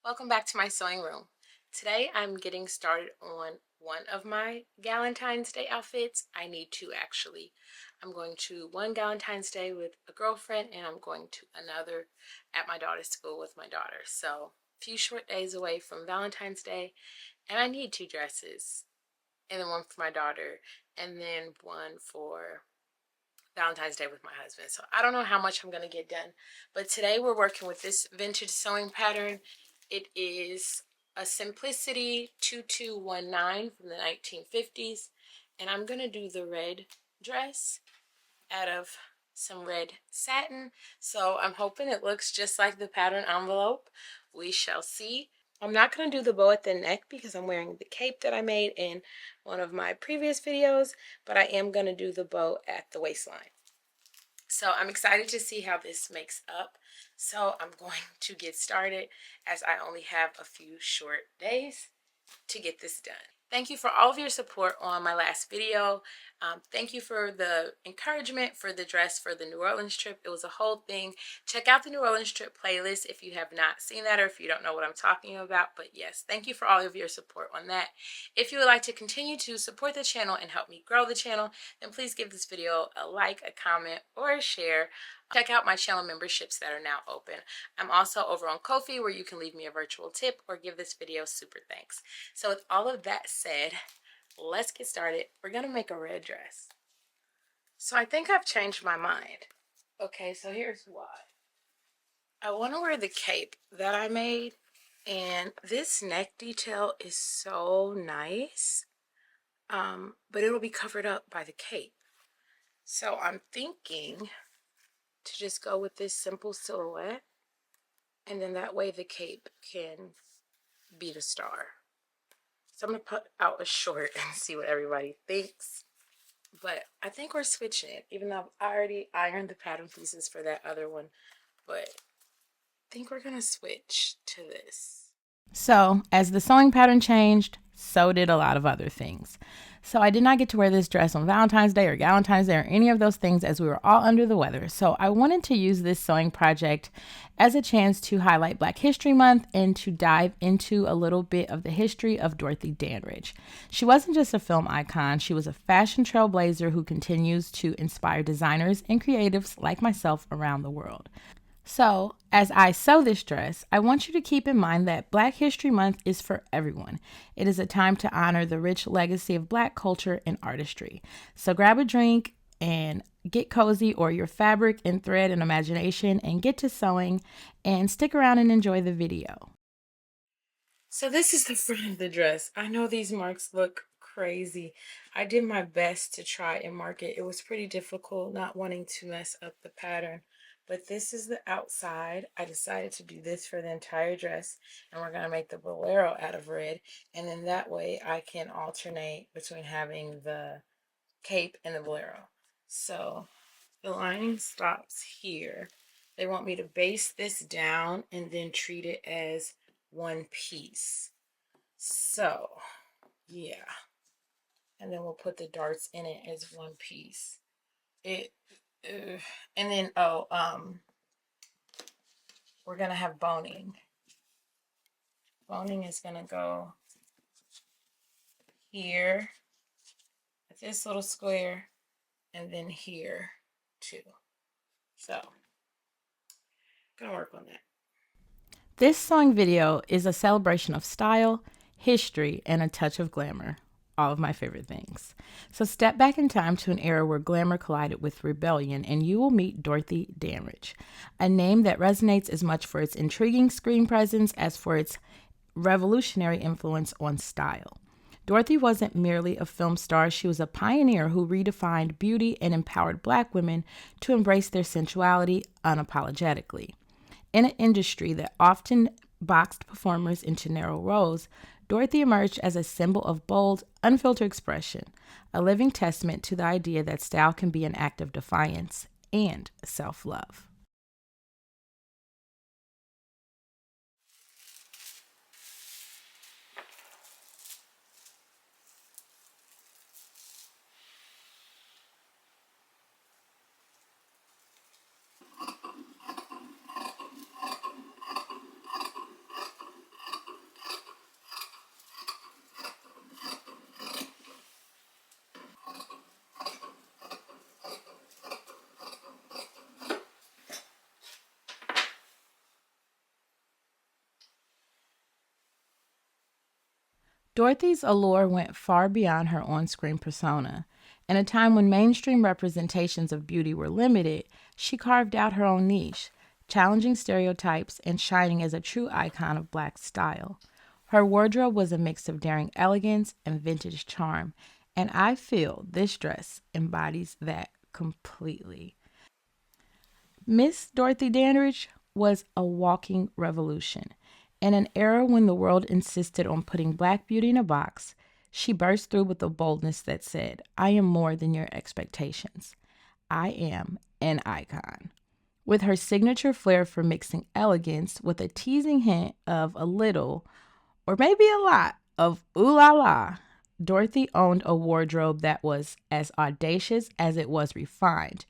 Welcome back to my sewing room. Today I'm getting started on one of my Valentine's Day outfits. I need two actually. I'm going to one Valentine's Day with a girlfriend and I'm going to another at my daughter's school with my daughter. So a few short days away from Valentine's Day and I need two dresses, and then one for my daughter and then one for Valentine's Day with my husband. So I don't know how much I'm going to get done, but today we're working with this vintage sewing pattern. It is a Simplicity 2219 from the 1950s, and I'm going to do the red dress out of some red satin. So I'm hoping it looks just like the pattern envelope. We shall see. I'm not going to do the bow at the neck because I'm wearing the cape that I made in one of my previous videos, but I am going to do the bow at the waistline. So I'm excited to see how this makes up. So I'm going to get started as I only have a few short days to get this done. Thank you for all of your support on my last video. Thank you for the encouragement for the dress for the New Orleans trip. It was a whole thing. Check out the New Orleans trip playlist if you have not seen that or if you don't know what I'm talking about. But yes, thank you for all of your support on that. If you would like to continue to support the channel and help me grow the channel, then please give this video a like, a comment, or a share. Check out my channel memberships that are now open. I'm also over on Ko-fi where you can leave me a virtual tip or give this video super thanks. So with all of that said, let's get started. We're gonna make a red dress. So I think I've changed my mind. Okay, so here's why. I want to wear the cape that I made, and this neck detail is so nice, but it'll be covered up by the cape. So I'm thinking to just go with this simple silhouette, and then that way the cape can be the star. So I'm gonna put out a short and see what everybody thinks. But I think we're switching it, even though I already ironed the pattern pieces for that other one. But I think we're gonna switch to this. So as the sewing pattern changed, so did a lot of other things. So I did not get to wear this dress on Valentine's Day or Galentine's Day or any of those things as we were all under the weather. So I wanted to use this sewing project as a chance to highlight Black History Month and to dive into a little bit of the history of Dorothy Dandridge. She wasn't just a film icon, she was a fashion trailblazer who continues to inspire designers and creatives like myself around the world. So, as I sew this dress, I want you to keep in mind that Black History Month is for everyone. It is a time to honor the rich legacy of Black culture and artistry. So grab a drink and get cozy, or your fabric and thread and imagination, and get to sewing, and stick around and enjoy the video. So this is the front of the dress. I know these marks look crazy. I did my best to try and mark it. It was pretty difficult not wanting to mess up the pattern. But this is the outside. I decided to do this for the entire dress, and we're going to make the bolero out of red, and then that way I can alternate between having the cape and the bolero. So the lining stops here. They want me to base this down and then treat it as one piece. So yeah, and then we'll put the darts in it as one piece. And then we're gonna have boning. Boning is gonna go here at this little square, and then here too. So gonna work on that. This sewing video is a celebration of style, history, and a touch of glamour. All of my favorite things. So step back in time to an era where glamour collided with rebellion, and you will meet Dorothy Dandridge, a name that resonates as much for its intriguing screen presence as for its revolutionary influence on style. Dorothy wasn't merely a film star, she was a pioneer who redefined beauty and empowered Black women to embrace their sensuality unapologetically. In an industry that often boxed performers into narrow roles, Dorothy emerged as a symbol of bold, unfiltered expression, a living testament to the idea that style can be an act of defiance and self-love. Dorothy's allure went far beyond her on screen persona. In a time when mainstream representations of beauty were limited, she carved out her own niche, challenging stereotypes and shining as a true icon of black style. Her wardrobe was a mix of daring elegance and vintage charm, and I feel this dress embodies that completely. Miss Dorothy Dandridge was a walking revolution. In an era when the world insisted on putting black beauty in a box, she burst through with a boldness that said, I am more than your expectations. I am an icon. With her signature flair for mixing elegance with a teasing hint of a little, or maybe a lot, of ooh la la, Dorothy owned a wardrobe that was as audacious as it was refined.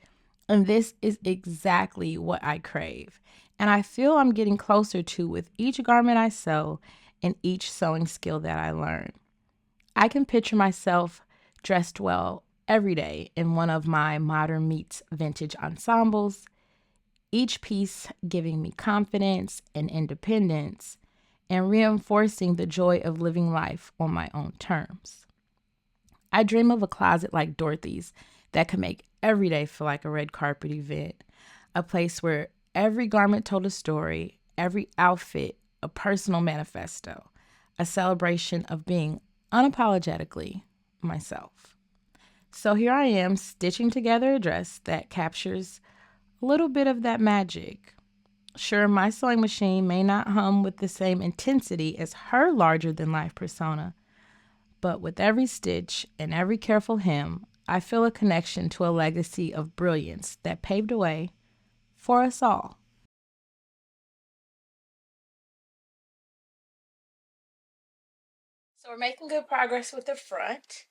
And this is exactly what I crave. And I feel I'm getting closer to with each garment I sew and each sewing skill that I learn. I can picture myself dressed well every day in one of my modern meets vintage ensembles, each piece giving me confidence and independence and reinforcing the joy of living life on my own terms. I dream of a closet like Dorothy's that could make every day feel like a red carpet event, a place where every garment told a story, every outfit a personal manifesto, a celebration of being unapologetically myself. So here I am stitching together a dress that captures a little bit of that magic. Sure, my sewing machine may not hum with the same intensity as her larger than life persona, but with every stitch and every careful hem, I feel a connection to a legacy of brilliance that paved a way for us all. So we're making good progress with the front.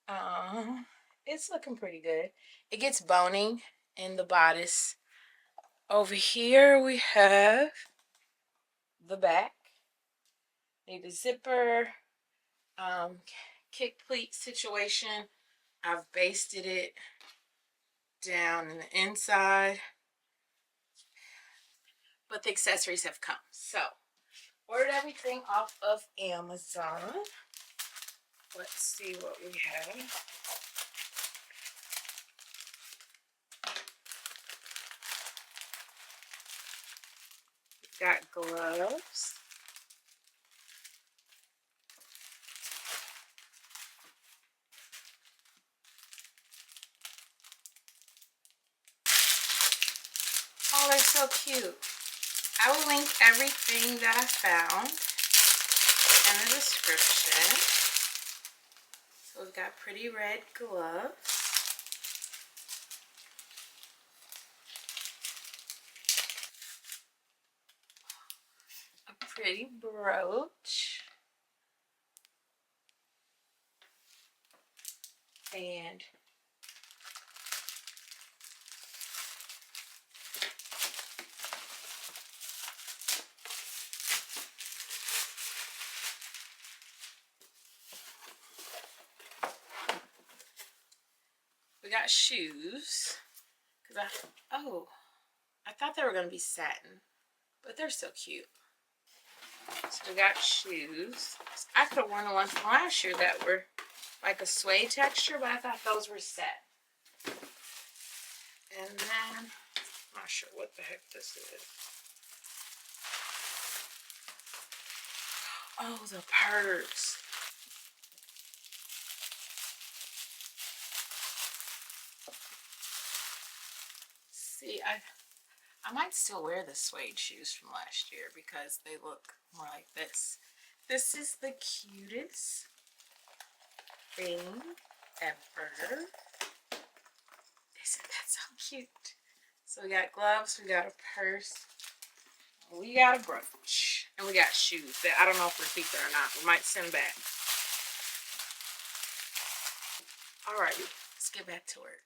Um, it's looking pretty good. It gets boning in the bodice. Over here we have the back. Need a zipper, kick pleat situation. I've basted it down in the inside, but the accessories have come. So ordered everything off of Amazon. Let's see what we have. Got gloves. Oh, they're so cute. I will link everything that I found in the description. So we've got pretty red gloves. A pretty brooch. And we got shoes. I thought they were going to be satin, but they're so cute. So we got shoes. I could have worn the ones from last year that were like a suede texture, but I thought those were set. And then, I'm not sure what the heck this is. Oh, the purse. See, I might still wear the suede shoes from last year because they look more like this. This is the cutest thing ever. Isn't that so cute? So we got gloves, we got a purse, we got a brooch, and we got shoes that I don't know if we'll keep there or not. We might send back. Alrighty, let's get back to work.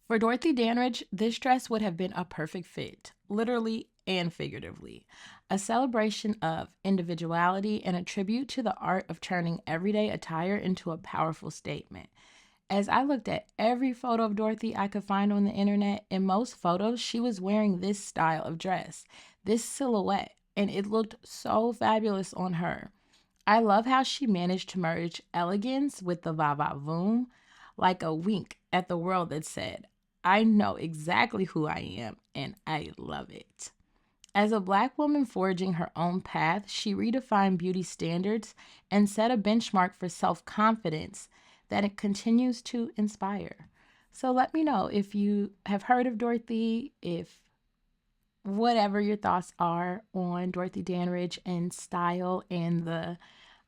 For Dorothy Dandridge, this dress would have been a perfect fit, literally and figuratively. A celebration of individuality and a tribute to the art of turning everyday attire into a powerful statement. As I looked at every photo of Dorothy I could find on the internet, in most photos, she was wearing this style of dress, this silhouette, and it looked so fabulous on her. I love how she managed to merge elegance with the va va voom, like a wink at the world that said, I know exactly who I am and I love it. As a Black woman forging her own path, she redefined beauty standards and set a benchmark for self confidence that it continues to inspire. So let me know if you have heard of Dorothy, if whatever your thoughts are on Dorothy Dandridge and style and the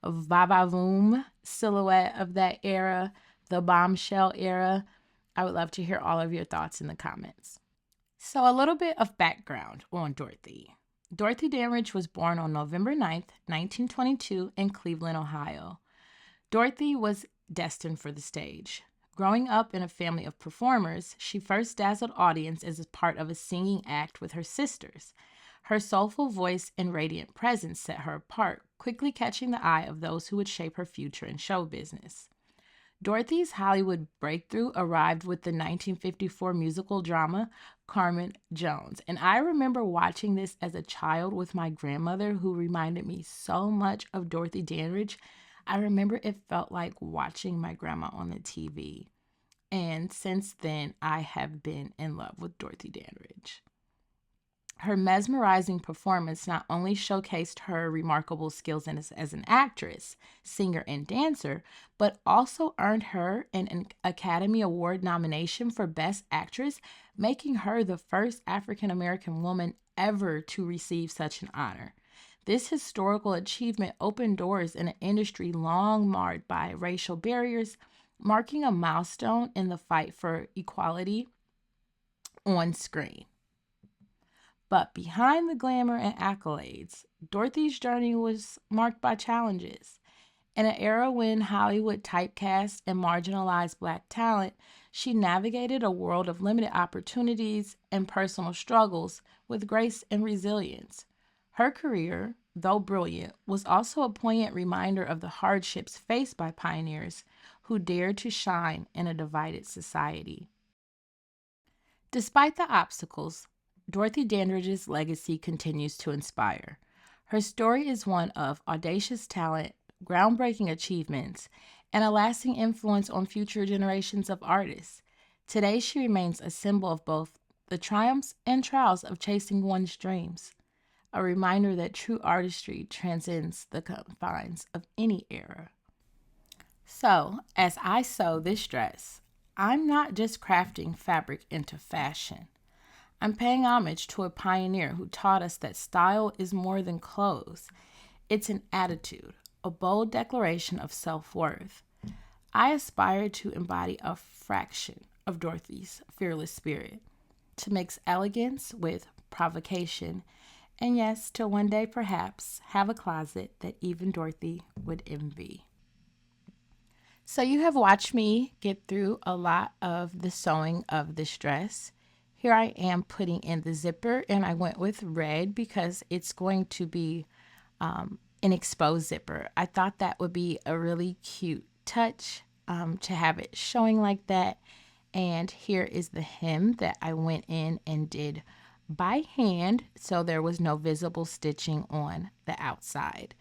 Vavavoom silhouette of that era, the bombshell era. I would love to hear all of your thoughts in the comments. So, a little bit of background on Dorothy. Dorothy Dandridge was born on November 9th, 1922, in Cleveland, Ohio. Dorothy was destined for the stage. Growing up in a family of performers, she first dazzled audiences as part of a singing act with her sisters. Her soulful voice and radiant presence set her apart, quickly catching the eye of those who would shape her future in show business. Dorothy's Hollywood breakthrough arrived with the 1954 musical drama Carmen Jones. And I remember watching this as a child with my grandmother, who reminded me so much of Dorothy Dandridge. I remember it felt like watching my grandma on the TV. And since then, I have been in love with Dorothy Dandridge. Her mesmerizing performance not only showcased her remarkable skills as an actress, singer, and dancer, but also earned her an Academy Award nomination for Best Actress, making her the first African American woman ever to receive such an honor. This historical achievement opened doors in an industry long marred by racial barriers, marking a milestone in the fight for equality on screen. But behind the glamour and accolades, Dorothy's journey was marked by challenges. In an era when Hollywood typecast and marginalized Black talent, she navigated a world of limited opportunities and personal struggles with grace and resilience. Her career, though brilliant, was also a poignant reminder of the hardships faced by pioneers who dared to shine in a divided society. Despite the obstacles, Dorothy Dandridge's legacy continues to inspire. Her story is one of audacious talent, groundbreaking achievements, and a lasting influence on future generations of artists. Today, she remains a symbol of both the triumphs and trials of chasing one's dreams, a reminder that true artistry transcends the confines of any era. So, as I sew this dress, I'm not just crafting fabric into fashion. I'm paying homage to a pioneer who taught us that style is more than clothes. It's an attitude, a bold declaration of self-worth. I aspire to embody a fraction of Dorothy's fearless spirit, to mix elegance with provocation, and yes, to one day perhaps have a closet that even Dorothy would envy. So you have watched me get through a lot of the sewing of this dress. Here I am putting in the zipper, and I went with red because it's going to be an exposed zipper. I thought that would be a really cute touch to have it showing like that. And here is the hem that I went in and did by hand, so there was no visible stitching on the outside.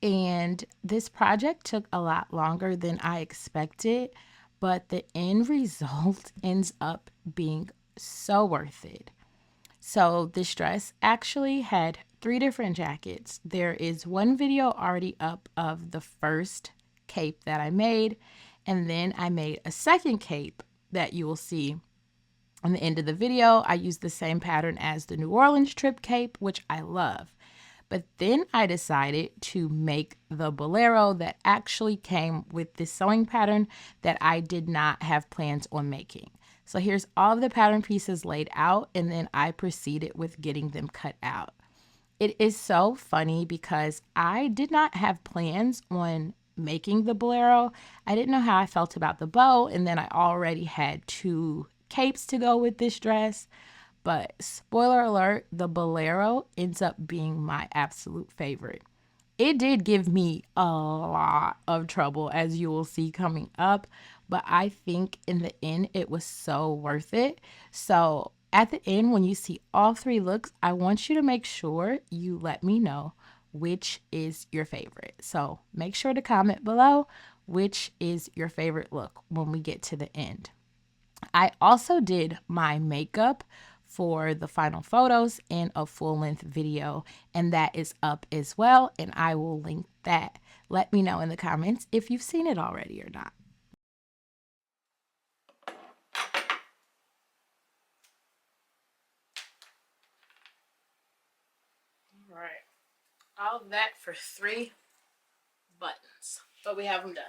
And this project took a lot longer than I expected, but the end result ends up being so worth it. So, this dress actually had three different jackets. There is one video already up of the first cape that I made, and then I made a second cape that you will see on the end of the video. I used the same pattern as the New Orleans trip cape, which I love. But then I decided to make the bolero that actually came with this sewing pattern that I did not have plans on making. So here's all of the pattern pieces laid out, and then I proceeded with getting them cut out. It is so funny because I did not have plans on making the bolero. I didn't know how I felt about the bow, and then I already had two capes to go with this dress. But spoiler alert, the bolero ends up being my absolute favorite. It did give me a lot of trouble, as you will see coming up, but I think in the end it was so worth it. So at the end, when you see all three looks, I want you to make sure you let me know which is your favorite. So make sure to comment below which is your favorite look when we get to the end. I also did my makeup for the final photos in a full-length video, and that is up as well, and I will link that. Let me know in the comments if you've seen it already or not. All right. All that for 3 buttons, but we have them done.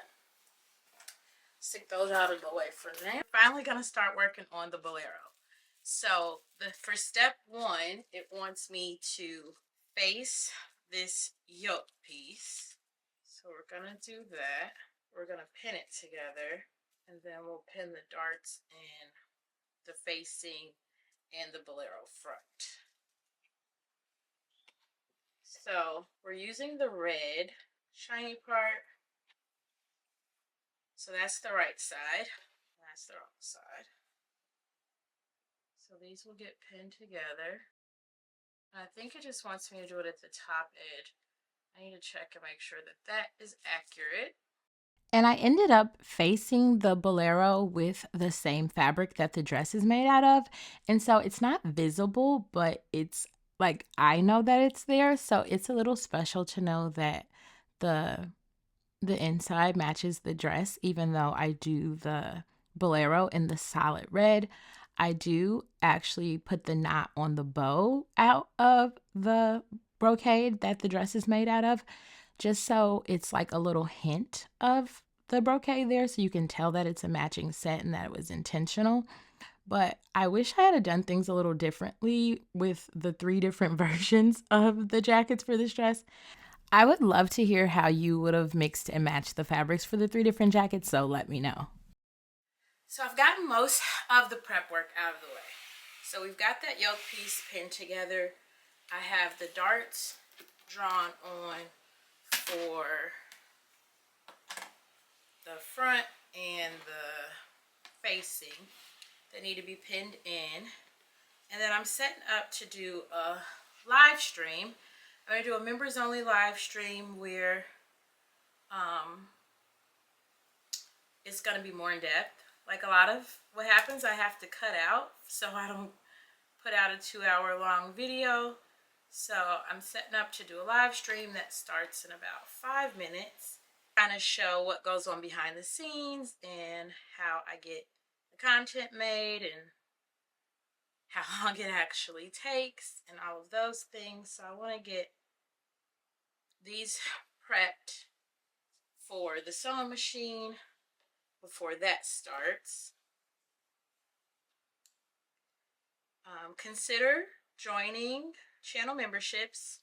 Stick those out of the way for now. Finally gonna start working on the bolero. So for step 1, it wants me to face this yoke piece. So we're gonna do that. We're gonna pin it together, and then we'll pin the darts and the facing and the bolero front. So we're using the red shiny part. So that's the right side. That's the wrong side. So these will get pinned together. And I think it just wants me to do it at the top edge. I need to check and make sure that that is accurate. And I ended up facing the bolero with the same fabric that the dress is made out of. And so it's not visible, but it's like I know that it's there. So it's a little special to know that the inside matches the dress, even though I do the bolero in the solid red. I do actually put the knot on the bow out of the brocade that the dress is made out of, just so it's like a little hint of the brocade there, so you can tell that it's a matching set and that it was intentional. But I wish I had done things a little differently with the 3 different versions of the jackets for this dress. I would love to hear how you would have mixed and matched the fabrics for the 3 different jackets, so let me know. So I've gotten most of the prep work out of the way. So we've got that yoke piece pinned together. I have the darts drawn on for the front and the facing that need to be pinned in. And then I'm setting up to do a live stream. I'm going to do a members only live stream where it's going to be more in depth. Like a lot of what happens I have to cut out so I don't put out a 2-hour long video. So I'm setting up to do a live stream that starts in about 5 minutes. Kind of show what goes on behind the scenes and how I get the content made and how long it actually takes and all of those things. So I want to get these prepped for the sewing machine before that starts. Consider joining channel memberships.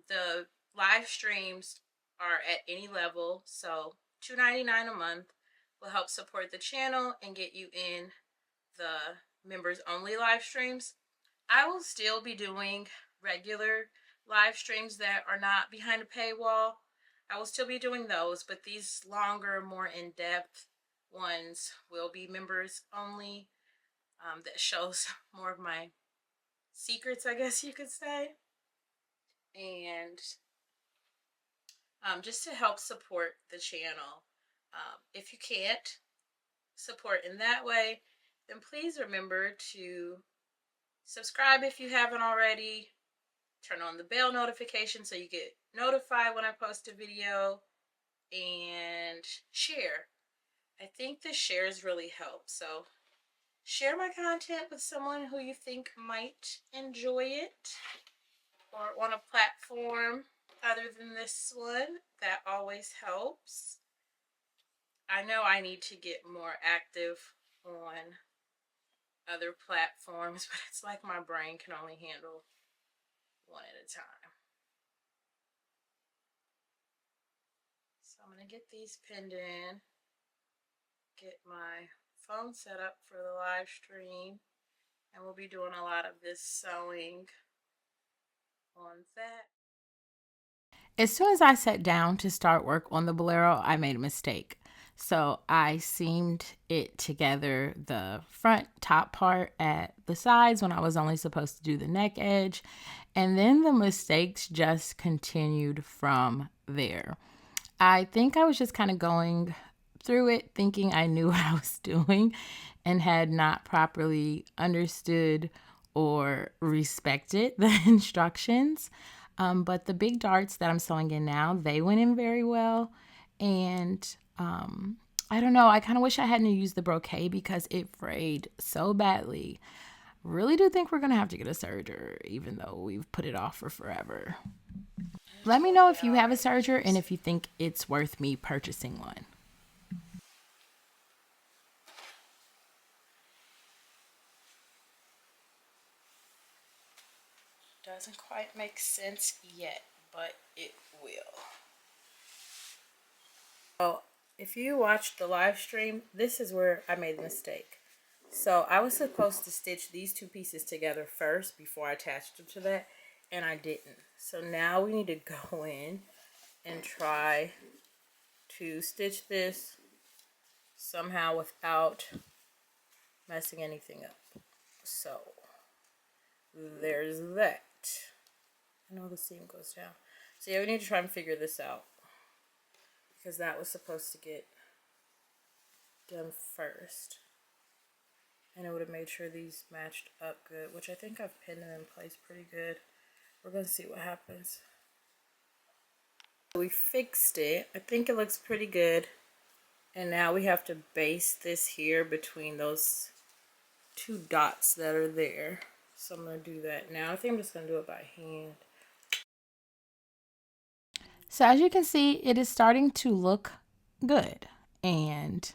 The live streams are at any level, so $2.99 a month will help support the channel and get you in the members only live streams. I will still be doing regular live streams that are not behind a paywall. I will still be doing those, but these longer, more in-depth ones will be members only. That shows more of my secrets, I guess you could say. And just to help support the channel. If you can't support in that way, then please remember to subscribe if you haven't already. Turn on the bell notification so you get notified when I post a video, and share. I think the shares really help. So share my content with someone who you think might enjoy it, or on a platform other than this one. That always helps. I know I need to get more active on other platforms, but it's like my brain can only handle one at a time. So I'm going to get these pinned in, get my phone set up for the live stream, and we'll be doing a lot of this sewing on that. As soon as I sat down to start work on the bolero, I made a mistake. So I seamed it together, the front top part at the sides when I was only supposed to do the neck edge. And then the mistakes just continued from there. I think I was just kind of going through it thinking I knew what I was doing and had not properly understood or respected the instructions. But the big darts that I'm sewing in now, they went in very well. And I don't know, I kind of wish I hadn't used the brocade because it frayed so badly. Really do think we're going to have to get a serger, even though we've put it off for forever. Let me know if you have a serger and if you think it's worth me purchasing one. Doesn't quite make sense yet, but it will. So if you watched the live stream, this is where I made the mistake. So I was supposed to stitch these two pieces together first before I attached them to that, and I didn't. So now we need to go in and try to stitch this somehow without messing anything up. So there's that. I know the seam goes down. So yeah, we need to try and figure this out because that was supposed to get done first. And it would have made sure these matched up good, which I think I've pinned them in place pretty good. We're going to see what happens. We fixed it. I think it looks pretty good. And now we have to base this here between those two dots that are there. So I'm going to do that now. I think I'm just going to do it by hand. So as you can see, it is starting to look good. And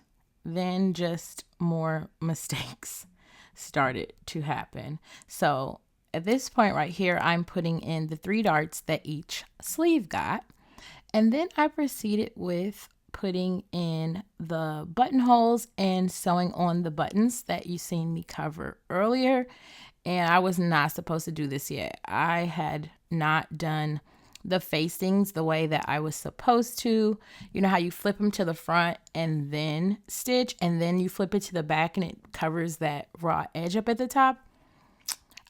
then just more mistakes started to happen. So at this point right here, I'm putting in the 3 darts that each sleeve got. And then I proceeded with putting in the buttonholes and sewing on the buttons that you seen me cover earlier. And I was not supposed to do this yet. I had not done the facings the way that I was supposed to. You know how you flip them to the front and then stitch, and then you flip it to the back and it covers that raw edge up at the top?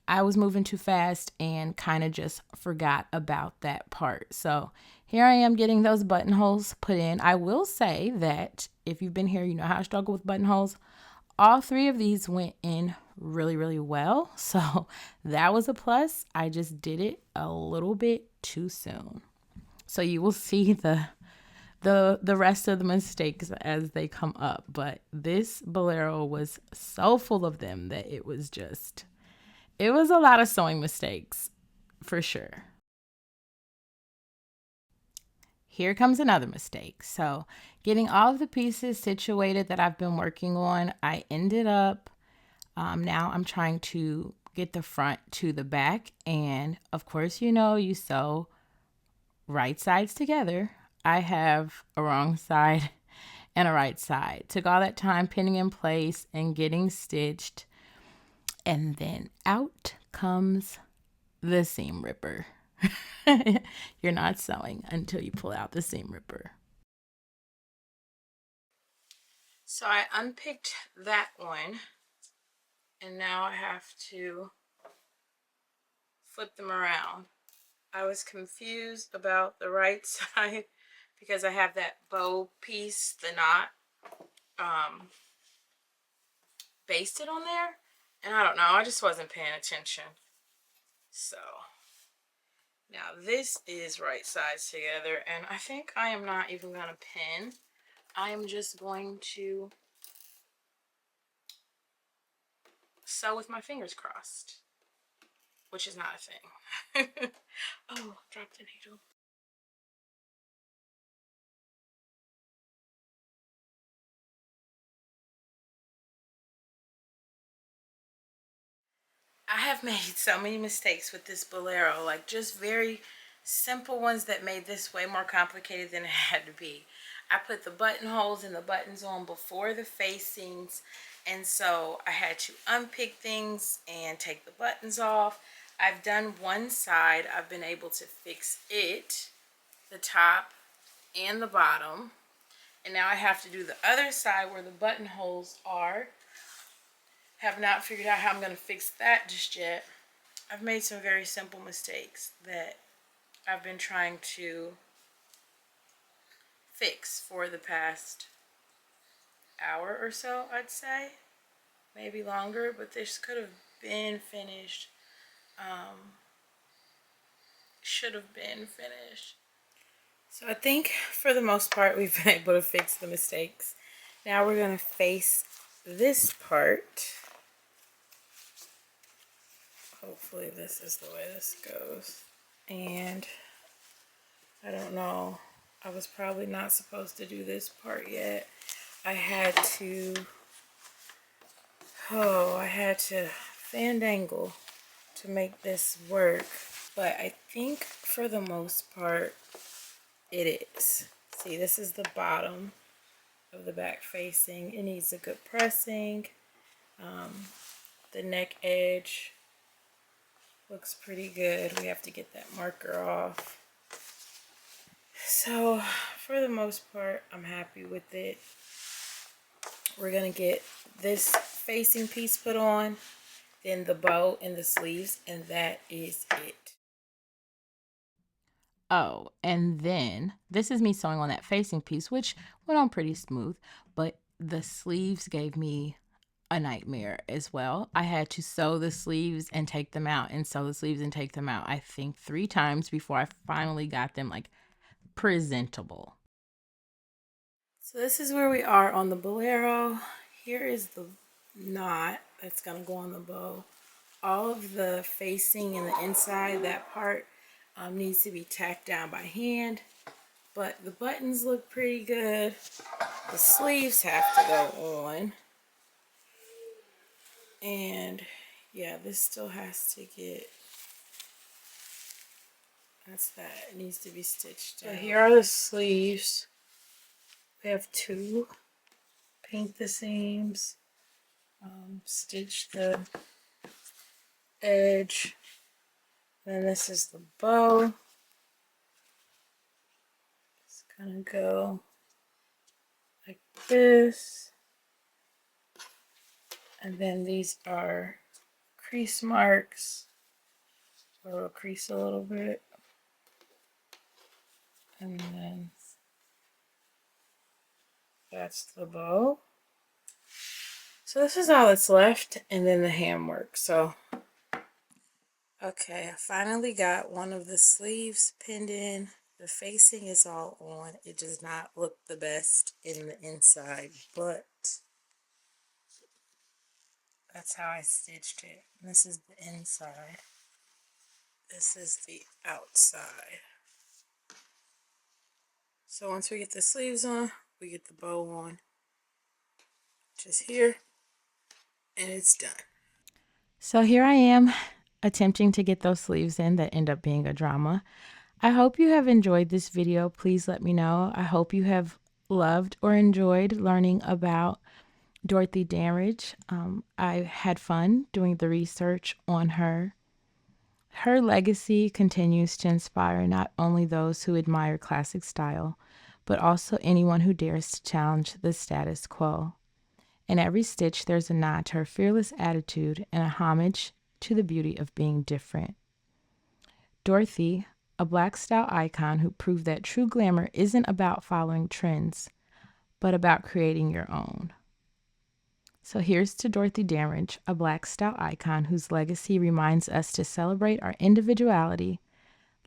I was moving too fast and kind of just forgot about that part. So here I am getting those buttonholes put in. I will say that if you've been here, you know how I struggle with buttonholes. All 3 of these went in really, really well. So that was a plus. I just did it a little bit too soon. So you will see the rest of the mistakes as they come up. But this bolero was so full of them that it was a lot of sewing mistakes for sure. Here comes another mistake. So getting all of the pieces situated that I've been working on, I ended up, now I'm trying to get the front to the back. And of course, you sew right sides together. I have a wrong side and a right side. Took all that time pinning in place and getting stitched. And then out comes the seam ripper. You're not sewing until you pull out the seam ripper. So I unpicked that one, and now I have to flip them around. I was confused about the right side because I have that bow piece, the knot, basted on there, and I don't know, I just wasn't paying attention. So now this is right sides together, and I think I am not even going to pin. I am just going to sew with my fingers crossed, which is not a thing. Oh, dropped the needle. I have made so many mistakes with this bolero, like just very simple ones that made this way more complicated than it had to be. I put the buttonholes and the buttons on before the facings, and so I had to unpick things and take the buttons off. I've done one side. I've been able to fix it, the top and the bottom. And now I have to do the other side where the buttonholes are. Have not figured out how I'm going to fix that just yet. I've made some very simple mistakes that I've been trying to fix for the past hour or so, I'd say. Maybe longer, but this could have been finished. Should have been finished. So I think for the most part we've been able to fix the mistakes. Now we're going to face this part. Hopefully this is the way this goes. And I don't know. I was probably not supposed to do this part yet. I had to fandangle to make this work. But I think for the most part it is. See, this is the bottom of the back facing. It needs a good pressing. The neck edge looks pretty good. We have to get that marker off. So for the most part, I'm happy with it. We're gonna get this facing piece put on, then the bow and the sleeves, and that is it. Oh, and then this is me sewing on that facing piece, which went on pretty smooth, but the sleeves gave me a nightmare as well. I had to sew the sleeves and take them out and sew the sleeves and take them out, I think 3 times before I finally got them like presentable. So this is where we are on the bolero. Here is the knot that's gonna go on the bow. All of the facing and the inside, that part needs to be tacked down by hand, but the buttons look pretty good. The sleeves have to go on, and yeah, this still has to get, that's that, it needs to be stitched down. So here are the sleeves. We have 2. Paint the seams, stitch the edge. Then this is the bow. It's gonna go like this. And then these are crease marks. So it'll crease a little bit. And then that's the bow. So this is all that's left, and then the ham work. So okay, I finally got one of the sleeves pinned in. The facing is all on. It does not look the best in the inside, but that's how I stitched it. And this is the inside. This is the outside. So once we get the sleeves on, we get the bow on, just here, and it's done. So here I am attempting to get those sleeves in that end up being a drama. I hope you have enjoyed this video. Please let me know. I hope you have loved or enjoyed learning about Dorothy Dandridge. I had fun doing the research on her. Her legacy continues to inspire not only those who admire classic style, but also anyone who dares to challenge the status quo. In every stitch, there's a nod to her fearless attitude and a homage to the beauty of being different. Dorothy, a Black style icon who proved that true glamour isn't about following trends, but about creating your own. So here's to Dorothy Dandridge, a Black style icon whose legacy reminds us to celebrate our individuality,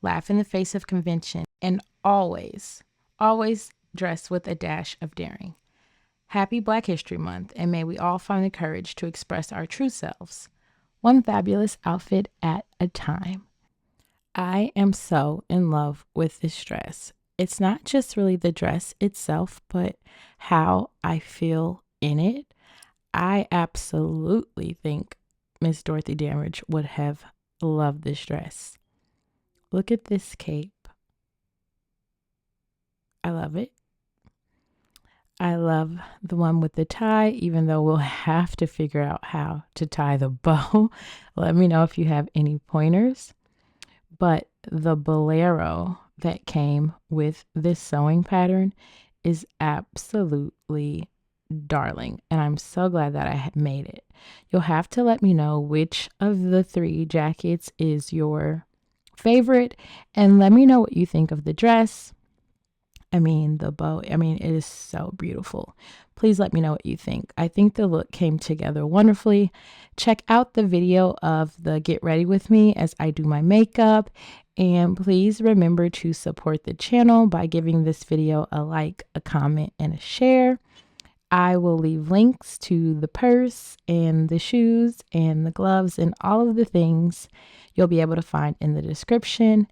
laugh in the face of convention, and always, always dress with a dash of daring. Happy Black History Month, and may we all find the courage to express our true selves, one fabulous outfit at a time. I am so in love with this dress. It's not just really the dress itself, but how I feel in it. I absolutely think Miss Dorothy Dandridge would have loved this dress. Look at this cape. I love it. I love the one with the tie, even though we'll have to figure out how to tie the bow. Let me know if you have any pointers. But the bolero that came with this sewing pattern is absolutely darling, and I'm so glad that I had made it. You'll have to let me know which of the 3 jackets is your favorite, and let me know what you think of the dress. I mean, the bow, I mean, it is so beautiful. Please let me know what you think. I think the look came together wonderfully. Check out the video of the get ready with me as I do my makeup. And please remember to support the channel by giving this video a like, a comment, and a share. I will leave links to the purse and the shoes and the gloves and all of the things you'll be able to find in the description.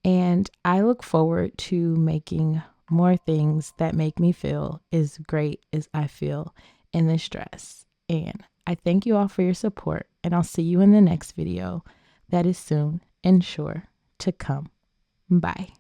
And I look forward to making more things that make me feel as great as I feel in this dress. And I thank you all for your support, and I'll see you in the next video that is soon and sure to come. Bye.